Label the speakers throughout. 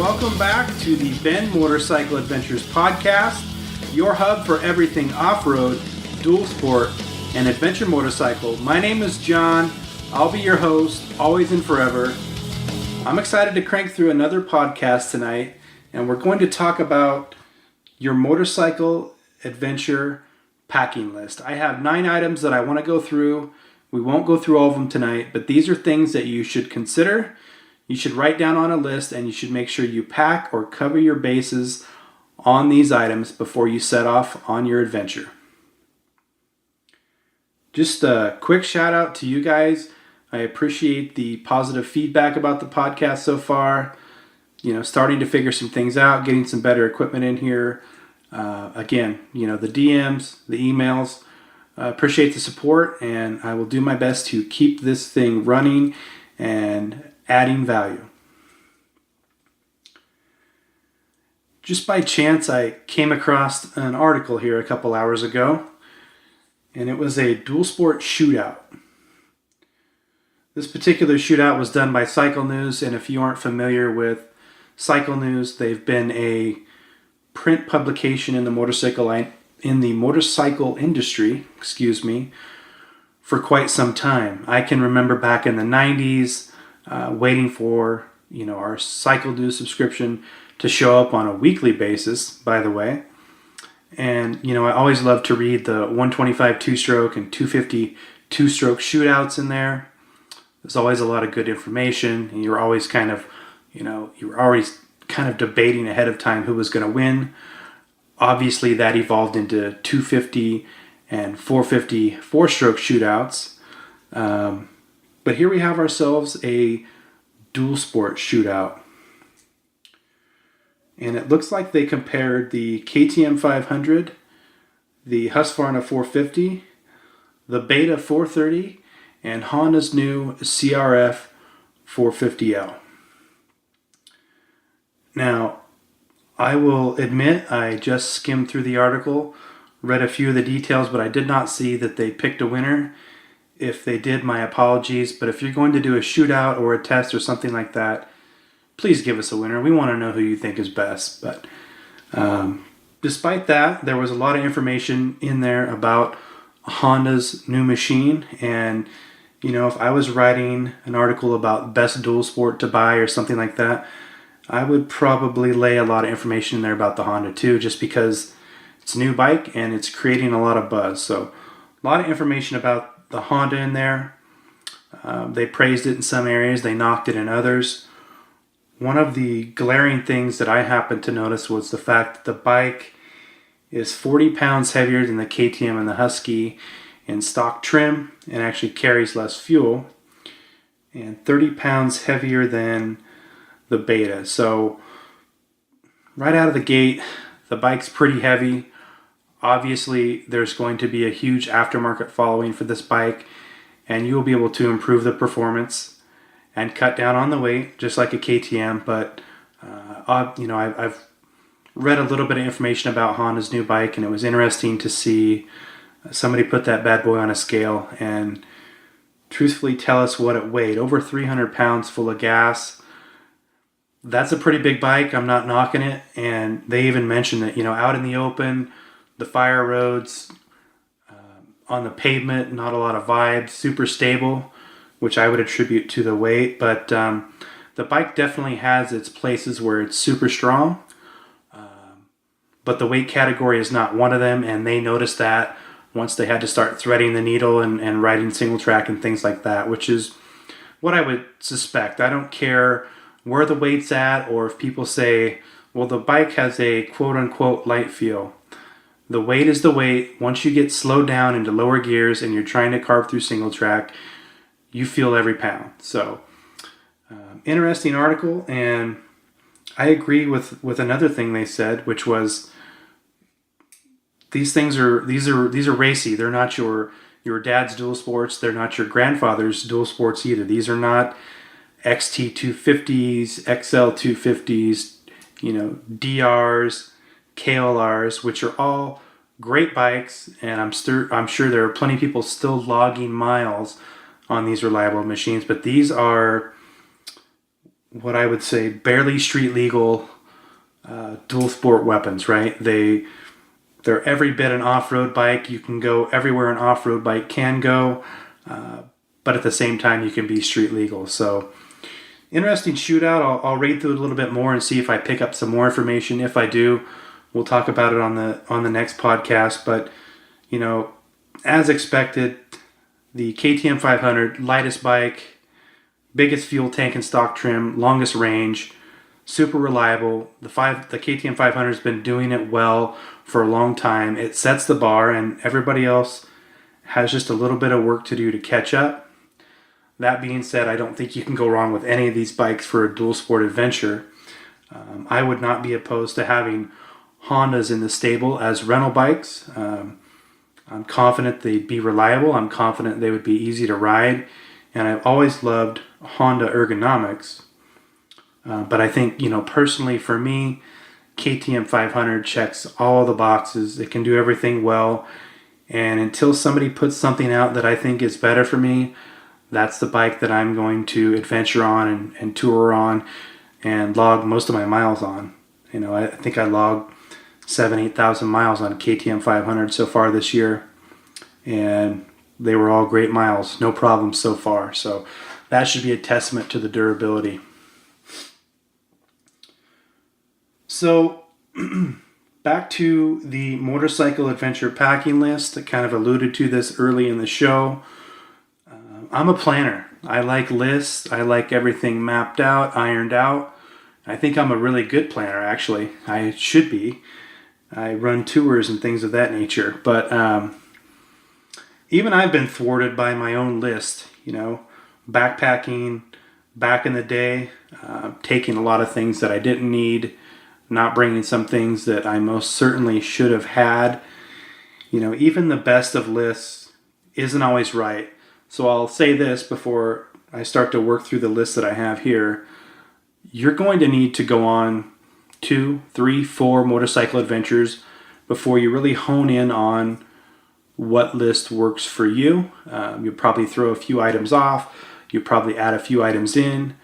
Speaker 1: welcome back to the Ben Motorcycle Adventures podcast, your hub for everything off-road, dual sport, and adventure motorcycle. My name is John. I'll be your host, always and forever. I'm excited to crank through another podcast tonight, and we're going to talk about your motorcycle adventure packing list. I have 9 items that I want to go through. We won't go through all of them tonight, but these are things that you should consider. You should write down on a list, and you should make sure you pack or cover your bases on these items before you set off on your adventure. Just a quick shout out to you guys. I appreciate the positive feedback about the podcast so far. Starting to figure some things out, getting some better equipment in here. Again, the DMs, the emails. Appreciate the support, and I will do my best to keep this thing running and adding value. Just by chance, I came across an article here a couple hours ago, and it was a dual sport shootout. This particular shootout was done by Cycle News, and if you aren't familiar with Cycle News, they've been a print publication in the motorcycle industry, for quite some time. I can remember back in the 90s, waiting for our Cycle News subscription to show up on a weekly basis, by the way. And I always love to read the 125 two-stroke and 250 two-stroke shootouts in there. There's always a lot of good information, and you're always kind of debating ahead of time who was going to win. Obviously, that evolved into 250 and 450 four-stroke shootouts. But here we have ourselves a dual sport shootout. And it looks like they compared the KTM 500, the Husqvarna 450, the Beta 430, and Honda's new CRF 450L. Now, I will admit I just skimmed through the article, read a few of the details, but I did not see that they picked a winner. If they did, my apologies. But if you're going to do a shootout or a test or something like that, please give us a winner. We want to know who you think is best. But despite that, there was a lot of information in there about Honda's new machine. And, if I was writing an article about best dual sport to buy or something like that, I would probably lay a lot of information in there about the Honda too, just because it's a new bike and it's creating a lot of buzz. So a lot of information about the Honda in there. They praised it in some areas, they knocked it in others. One of the glaring things that I happened to notice was the fact that the bike is 40 pounds heavier than the KTM and the Husky in stock trim and actually carries less fuel, and 30 pounds heavier than the Beta. So right out of the gate, the bike's pretty heavy. Obviously, there's going to be a huge aftermarket following for this bike, and you will be able to improve the performance and cut down on the weight, just like a KTM. But I've read a little bit of information about Honda's new bike, and it was interesting to see somebody put that bad boy on a scale and truthfully tell us what it weighed. Over 300 pounds full of gas. That's a pretty big bike. I'm not knocking it. And they even mentioned that, out in the open, the fire roads, on the pavement, not a lot of vibes, super stable, which I would attribute to the weight. But the bike definitely has its places where it's super strong. But the weight category is not one of them, and they noticed that once they had to start threading the needle and riding single track and things like that, which is what I would suspect. I don't care where the weight's at, or if people say, well, the bike has a quote-unquote light feel. The weight is the weight. Once you get slowed down into lower gears and you're trying to carve through single track, you feel every pound. So, interesting article, and I agree with another thing they said, which was these are racy. They're not your dad's dual sports. They're not your grandfather's dual sports either. These are not XT250s, XL250s, DRs, KLRs, which are all great bikes, and I'm sure there are plenty of people still logging miles on these reliable machines, but these are what I would say barely street legal dual sport weapons, right? They're every bit an off-road bike. You can go everywhere an off-road bike can go, but at the same time you can be street legal. So interesting shootout. I'll read through it a little bit more and see if I pick up some more information. If I do, we'll talk about it on the next podcast. But as expected, the KTM 500, lightest bike, biggest fuel tank and stock trim, longest range, super reliable. The KTM 500 has been doing it well for a long time. It sets the bar, and everybody else has just a little bit of work to do to catch up. That being said, I don't think you can go wrong with any of these bikes for a dual sport adventure. I would not be opposed to having Hondas in the stable as rental bikes. I'm confident they'd be reliable. I'm confident they would be easy to ride. And I've always loved Honda ergonomics. But I think, personally for me, KTM 500 checks all the boxes. It can do everything well. And until somebody puts something out that I think is better for me, that's the bike that I'm going to adventure on and tour on and log most of my miles on. I think I logged 8,000 miles on KTM 500 so far this year. And they were all great miles. No problems so far. So that should be a testament to the durability. So back to the motorcycle adventure packing list. I kind of alluded to this early in the show. I'm a planner. I like lists. I like everything mapped out, ironed out. I think I'm a really good planner, actually. I should be. I run tours and things of that nature. But even I've been thwarted by my own list. Backpacking back in the day, taking a lot of things that I didn't need, not bringing some things that I most certainly should have had. Even the best of lists isn't always right. So I'll say this before I start to work through the list that I have here. You're going to need to go on 2, 3, 4 motorcycle adventures before you really hone in on what list works for you. You'll probably throw a few items off. You'll probably add a few items in.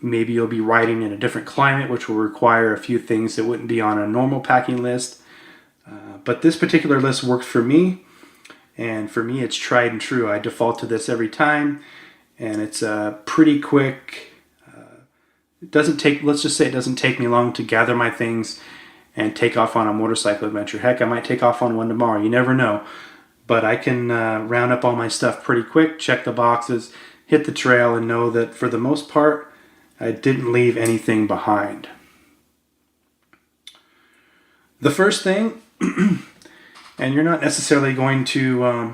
Speaker 1: Maybe you'll be riding in a different climate, which will require a few things that wouldn't be on a normal packing list. But this particular list works for me. And for me, it's tried and true. I default to this every time. And it's pretty quick. Let's just say it doesn't take me long to gather my things and take off on a motorcycle adventure. Heck, I might take off on one tomorrow. You never know. But I can round up all my stuff pretty quick, check the boxes, hit the trail, and know that for the most part, I didn't leave anything behind. The first thing, and you're not necessarily going to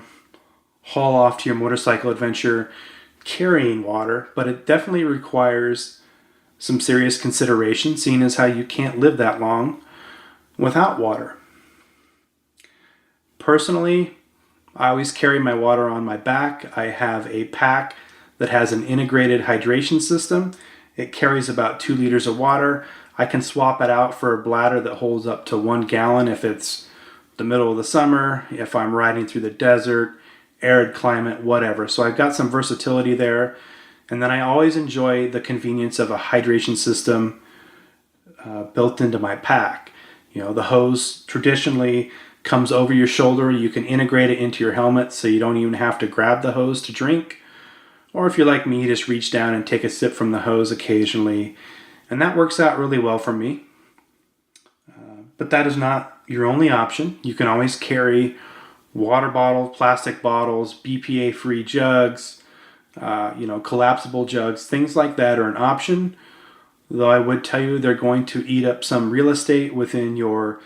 Speaker 1: haul off to your motorcycle adventure carrying water, but it definitely requires some serious consideration, seeing as how you can't live that long without water. Personally, I always carry my water on my back. I have a pack that has an integrated hydration system. It carries about 2 liters of water. I can swap it out for a bladder that holds up to 1 gallon if it's the middle of the summer, if I'm riding through the desert, arid climate, whatever. So I've got some versatility there. And then I always enjoy the convenience of a hydration system built into my pack. The hose traditionally comes over your shoulder. You can integrate it into your helmet so you don't even have to grab the hose to drink. Or if you're like me, just reach down and take a sip from the hose occasionally. And that works out really well for me. But that is not your only option. You can always carry water bottles, plastic bottles, BPA-free jugs, collapsible jugs. Things like that are an option. Though I would tell you they're going to eat up some real estate within your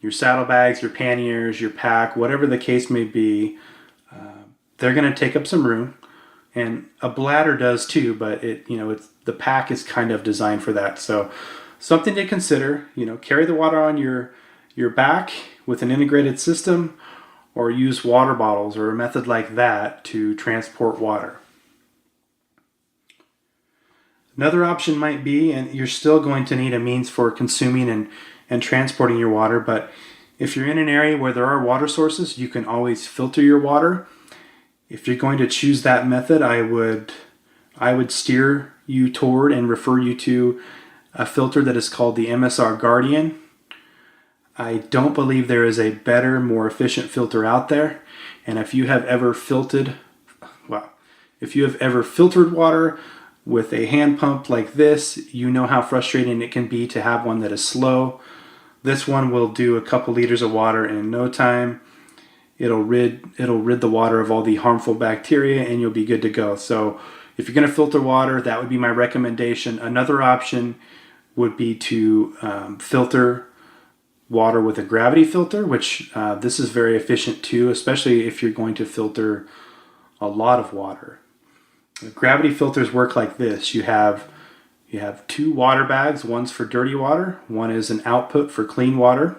Speaker 1: saddlebags, your panniers, your pack, whatever the case may be. They're going to take up some room. And a bladder does too, but the pack is kind of designed for that. So something to consider, carry the water on your back with an integrated system, or use water bottles or a method like that to transport water. Another option might be, and you're still going to need a means for consuming and transporting your water, but if you're in an area where there are water sources, you can always filter your water. If you're going to choose that method, I would steer you toward and refer you to a filter that is called the MSR Guardian. I don't believe there is a better, more efficient filter out there. And if you have ever filtered water with a hand pump like this, you know how frustrating it can be to have one that is slow. This one will do a couple liters of water in no time. It'll rid the water of all the harmful bacteria, and you'll be good to go. So if you're going to filter water, that would be my recommendation. Another option would be to filter water with a gravity filter, which this is very efficient too, especially if you're going to filter a lot of water. Gravity filters work like this. You have two water bags. One's for dirty water. One is an output for clean water.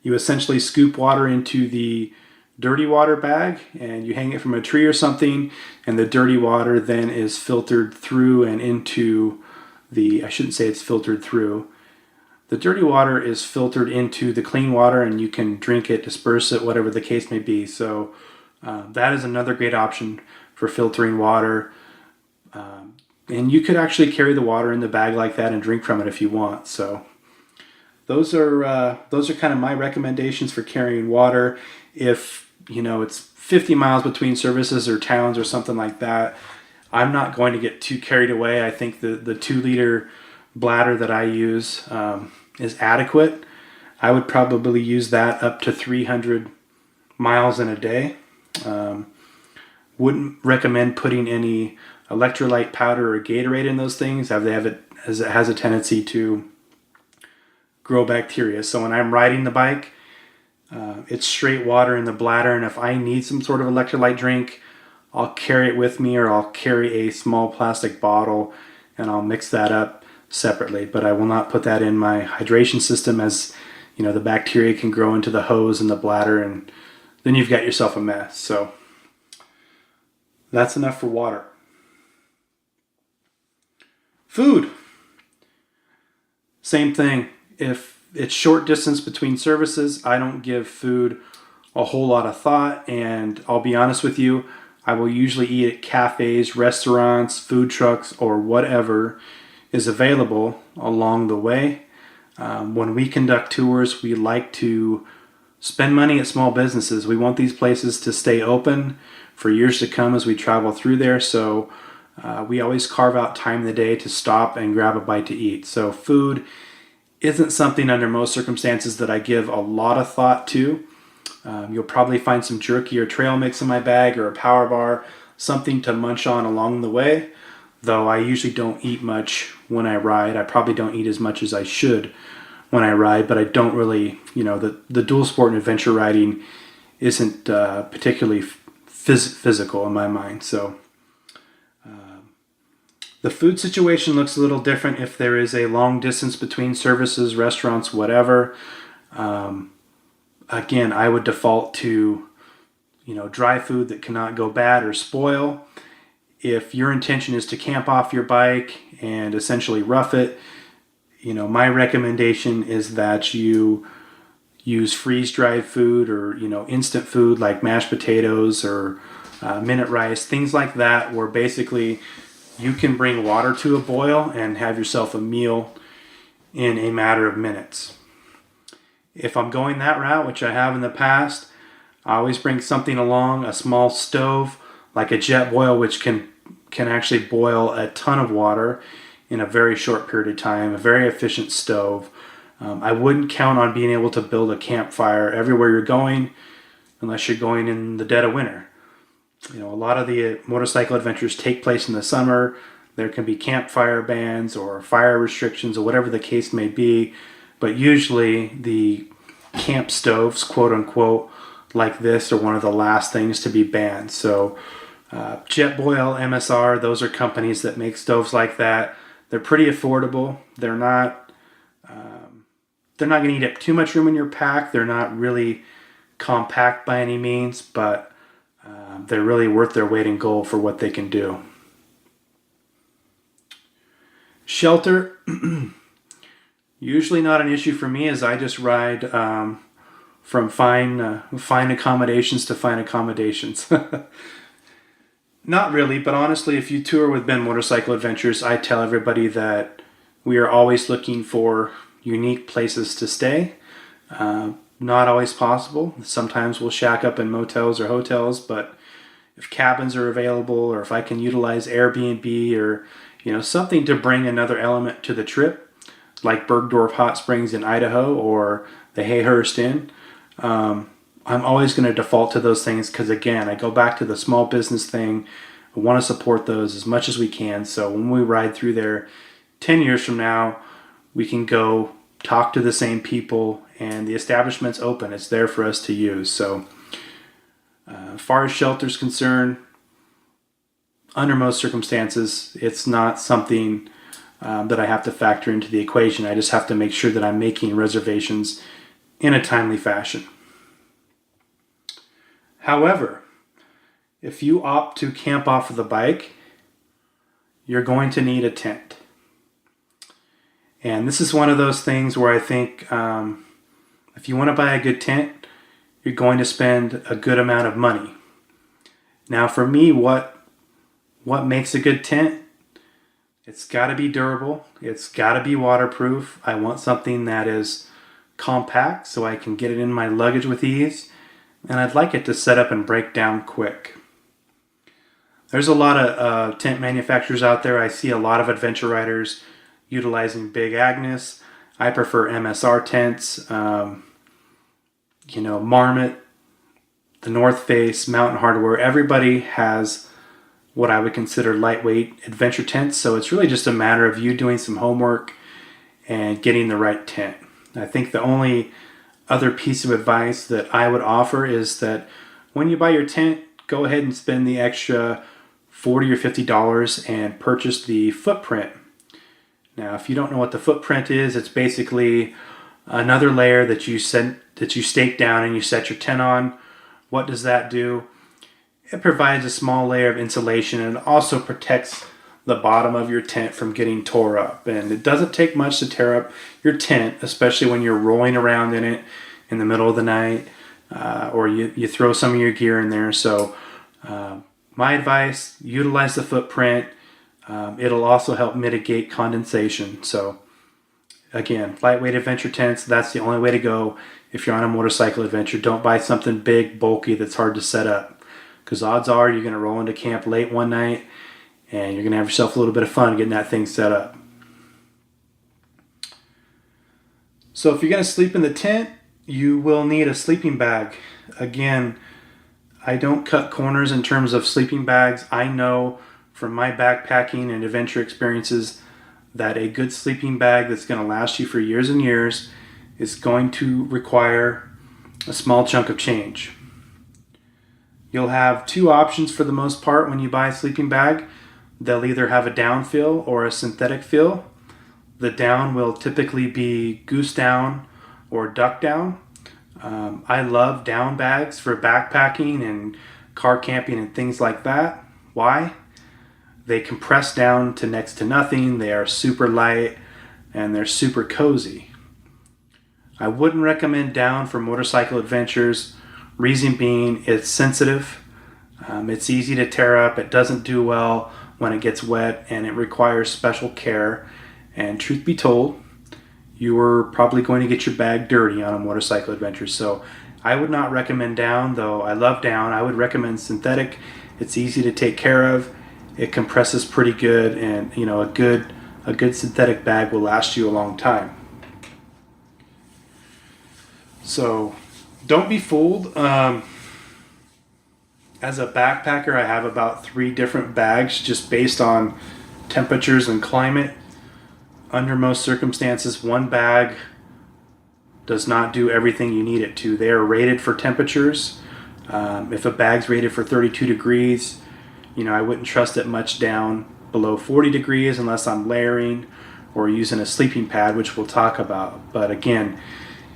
Speaker 1: You essentially scoop water into the dirty water bag and you hang it from a tree or something, and the dirty water then is filtered through and into I shouldn't say it's filtered through. The dirty water is filtered into the clean water and you can drink it, disperse it, whatever the case may be. So that is another great option for filtering water. And you could actually carry the water in the bag like that and drink from it if you want. So those are kind of my recommendations for carrying water. If it's 50 miles between services or towns or something like that, I'm not going to get too carried away. I think the 2-liter bladder that I use is adequate. I would probably use that up to 300 miles in a day. Wouldn't recommend putting any electrolyte powder or Gatorade in those things, as it has a tendency to grow bacteria. So when I'm riding the bike, it's straight water in the bladder, and if I need some sort of electrolyte drink, I'll carry it with me, or I'll carry a small plastic bottle and I'll mix that up separately. But I will not put that in my hydration system, as the bacteria can grow into the hose and the bladder, and then you've got yourself a mess. So that's enough for water. Food. Same thing. If it's short distance between services, I don't give food a whole lot of thought, and I'll be honest with you, I will usually eat at cafes, restaurants, food trucks, or whatever is available along the way. When we conduct tours, we like to spend money at small businesses. We want these places to stay open for years to come as we travel through there. So we always carve out time in the day to stop and grab a bite to eat. So food isn't something under most circumstances that I give a lot of thought to. You'll probably find some jerky or trail mix in my bag, or a power bar, something to munch on along the way. Though I usually don't eat much when I ride. I probably don't eat as much as I should when I ride, but I don't really, the dual sport and adventure riding isn't particularly physical in my mind. So the food situation looks a little different if there is a long distance between services, restaurants, whatever. Again, I would default to, dry food that cannot go bad or spoil. If your intention is to camp off your bike and essentially rough it, my recommendation is that you use freeze-dried food, or, instant food like mashed potatoes or minute rice, things like that, where basically you can bring water to a boil and have yourself a meal in a matter of minutes. If I'm going that route, which I have in the past, I always bring something along, a small stove, like a jet boil, which can actually boil a ton of water in a very short period of time, a very efficient stove. I wouldn't count on being able to build a campfire everywhere you're going unless you're going in the dead of winter. A lot of the motorcycle adventures take place in the summer. There can be campfire bans or fire restrictions or whatever the case may be, but usually the camp stoves, quote unquote, like this are one of the last things to be banned. So Jetboil, MSR, those are companies that make stoves like that. They're pretty affordable. They're not going to eat up too much room in your pack. They're not really compact by any means, but they're really worth their weight in gold for what they can do. Shelter, usually not an issue for me, as I just ride from fine accommodations to fine accommodations. Not really, but honestly, if you tour with Ben Motorcycle Adventures, I tell everybody that we are always looking for unique places to stay. Not always possible. Sometimes we'll shack up in motels or hotels, but if cabins are available, or if I can utilize Airbnb, or something to bring another element to the trip, like Bergdorf Hot Springs in Idaho or the Hayhurst Inn, I'm always going to default to those things because, again, I go back to the small business thing. I want to support those as much as we can. So when we ride through there 10 years from now, we can go talk to the same people, and the establishment's open. It's there for us to use. So as far as shelter's concerned, under most circumstances, it's not something that I have to factor into the equation. I just have to make sure that I'm making reservations in a timely fashion. However, if you opt to camp off of the bike, you're going to need a tent. And this is one of those things where I think if you want to buy a good tent, you're going to spend a good amount of money. Now, for me, what makes a good tent? It's got to be durable. It's got to be waterproof. I want something that is compact so I can get it in my luggage with ease. And I'd like it to set up and break down quick. There's a lot of tent manufacturers out there. I see a lot of adventure riders utilizing Big Agnes. I prefer MSR tents. Marmot, the North Face, Mountain Hardwear. Everybody has what I would consider lightweight adventure tents. So it's really just a matter of you doing some homework and getting the right tent. I think the only other piece of advice that I would offer is that when you buy your tent, go ahead and spend the extra $40 or $50 and purchase the footprint. Now, if you don't know what the footprint is, it's basically another layer that you stake down and you set your tent on. What does that do? It provides a small layer of insulation, and it also protects the bottom of your tent from getting tore up. And it doesn't take much to tear up your tent, especially when you're rolling around in it in the middle of the night, or you throw some of your gear in there. So my advice, utilize the footprint. It'll also help mitigate condensation. So again, lightweight adventure tents, that's the only way to go if you're on a motorcycle adventure. Don't buy something big, bulky that's hard to set up, because odds are you're going to roll into camp late one night and you're going to have yourself a little bit of fun getting that thing set up. So if you're going to sleep in the tent, you will need a sleeping bag. Again, I don't cut corners in terms of sleeping bags. I know from my backpacking and adventure experiences that a good sleeping bag that's going to last you for years and years is going to require a small chunk of change. You'll have two options for the most part when you buy a sleeping bag. They'll either have a down fill or a synthetic fill. The down will typically be goose down or duck down. I love down bags for backpacking and car camping and things like that. Why? They compress down to next to nothing. They are super light and they're super cozy. I wouldn't recommend down for motorcycle adventures. Reason being, it's sensitive. It's easy to tear up. It doesn't do well when it gets wet, and it requires special care. And truth be told, you are probably going to get your bag dirty on a motorcycle adventure. So I would not recommend down, though I love down. I would recommend synthetic. It's easy to take care of. It compresses pretty good, and a good synthetic bag will last you a long time. So don't be fooled. As a backpacker, I have about 3 different bags just based on temperatures and climate. Under most circumstances, one bag does not do everything you need it to. They are rated for temperatures. If a bag's rated for 32 degrees, I wouldn't trust it much down below 40 degrees unless I'm layering or using a sleeping pad, which we'll talk about. But again,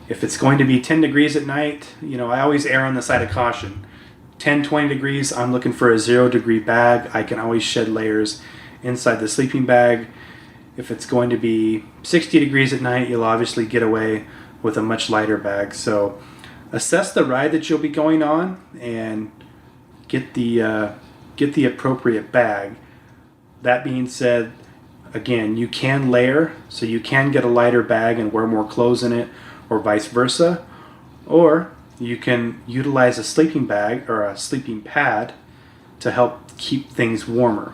Speaker 1: if it's going to be 10 degrees at night, I always err on the side of caution. 10, 20 degrees, I'm looking for a 0-degree bag. I can always shed layers inside the sleeping bag. If it's going to be 60 degrees at night, you'll obviously get away with a much lighter bag. So assess the ride that you'll be going on and get the get the appropriate bag. That being said, again, you can layer, so you can get a lighter bag and wear more clothes in it, or vice versa. Or you can utilize a sleeping bag or a sleeping pad to help keep things warmer.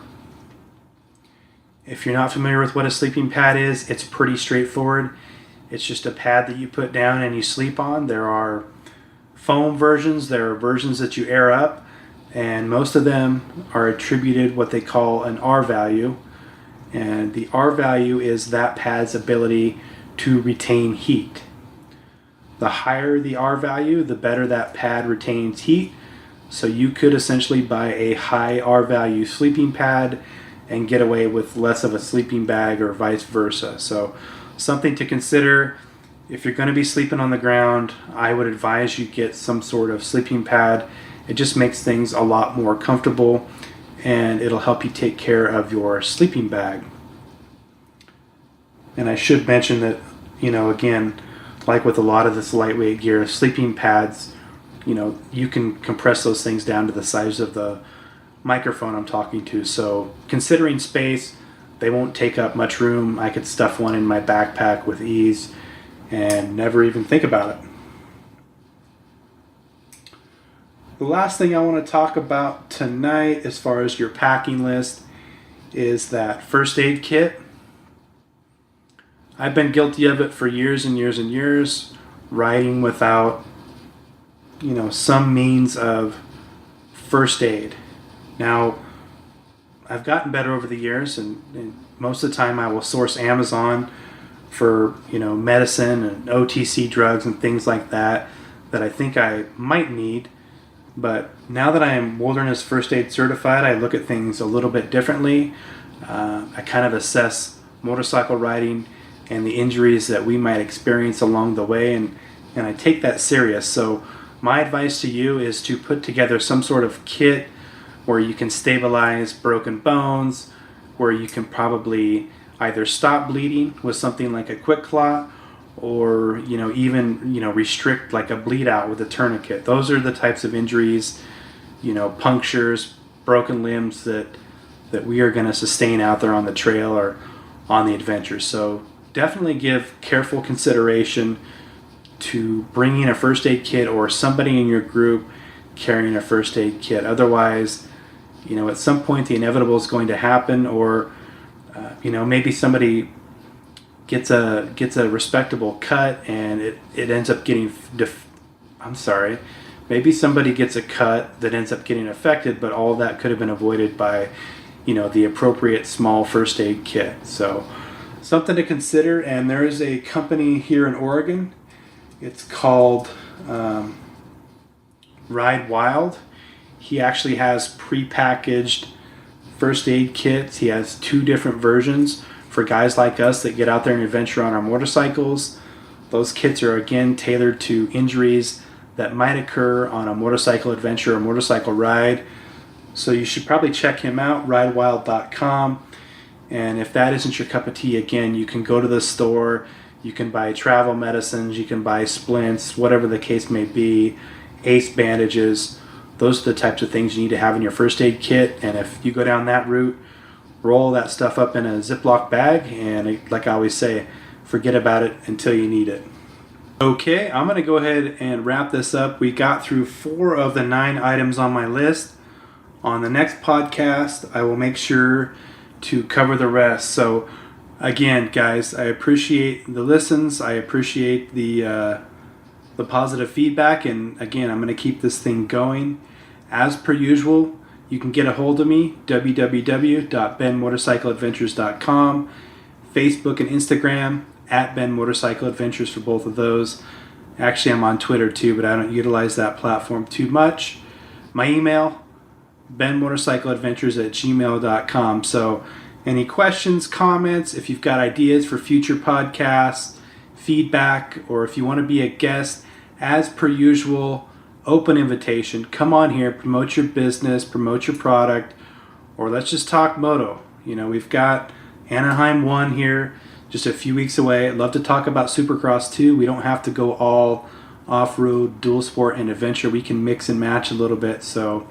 Speaker 1: If you're not familiar with what a sleeping pad is, it's pretty straightforward. It's just a pad that you put down and you sleep on. There are foam versions, there are versions that you air up, and most of them are attributed what they call an R value. And the R value is that pad's ability to retain heat. The higher the R value, the better that pad retains heat. So you could essentially buy a high R value sleeping pad and get away with less of a sleeping bag, or vice versa. So something to consider. If you're going to be sleeping on the ground, I would advise you get some sort of sleeping pad. It just makes things a lot more comfortable, and it'll help you take care of your sleeping bag. And I should mention that, again, like with a lot of this lightweight gear, sleeping pads, you can compress those things down to the size of the microphone I'm talking to. So considering space, they won't take up much room. I could stuff one in my backpack with ease and never even think about it. The last thing I want to talk about tonight, as far as your packing list, is that first aid kit. I've been guilty of it for years and years and years, riding without, some means of first aid. Now, I've gotten better over the years, and most of the time I will source Amazon for, medicine and OTC drugs and things like that I think I might need. But now that I am wilderness first aid certified, I look at things a little bit differently. I kind of assess motorcycle riding and the injuries that we might experience along the way, and I take that serious. So my advice to you is to put together some sort of kit where you can stabilize broken bones, where you can probably either stop bleeding with something like a quick clot, or even restrict like a bleed out with a tourniquet. Those are the types of injuries, punctures, broken limbs that we are going to sustain out there on the trail or on the adventure. So definitely give careful consideration to bringing a first aid kit, or somebody in your group carrying a first aid kit. Otherwise, at some point the inevitable is going to happen, or maybe somebody gets a respectable cut and it ends up getting maybe somebody gets a cut that ends up getting affected, but all that could have been avoided by the appropriate small first aid kit. So something to consider. And there is a company here in Oregon, it's called Ride Wild. He actually has pre-packaged first aid kits. He has 2 different versions for guys like us that get out there and adventure on our motorcycles. Those kits are again tailored to injuries that might occur on a motorcycle adventure or motorcycle ride. So you should probably check him out, ridewild.com. And if that isn't your cup of tea, again, you can go to the store, you can buy travel medicines, you can buy splints, whatever the case may be, ace bandages. Those are the types of things you need to have in your first aid kit. And if you go down that route, roll that stuff up in a Ziploc bag, and like I always say, forget about it until you need it. Okay, I'm going to go ahead and wrap this up. We got through 4 of the 9 items on my list. On the next podcast, I will make sure to cover the rest. So again, guys, I appreciate the listens. I appreciate the positive feedback. And again, I'm going to keep this thing going. As per usual, you can get a hold of me, www.benmotorcycleadventures.com, Facebook and Instagram, @benmotorcycleadventures for both of those. Actually, I'm on Twitter too, but I don't utilize that platform too much. My email, benmotorcycleadventures@gmail.com. So any questions, comments, if you've got ideas for future podcasts, feedback, or if you want to be a guest, as per usual, open invitation. Come on here, promote your business, promote your product, or let's just talk moto. We've got Anaheim 1 here just a few weeks away. I'd love to talk about Supercross too. We don't have to go all off-road, dual sport, and adventure. We can mix and match a little bit. So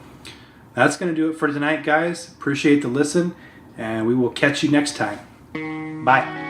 Speaker 1: That's going to do it for tonight, guys. Appreciate the listen, and we will catch you next time. Bye.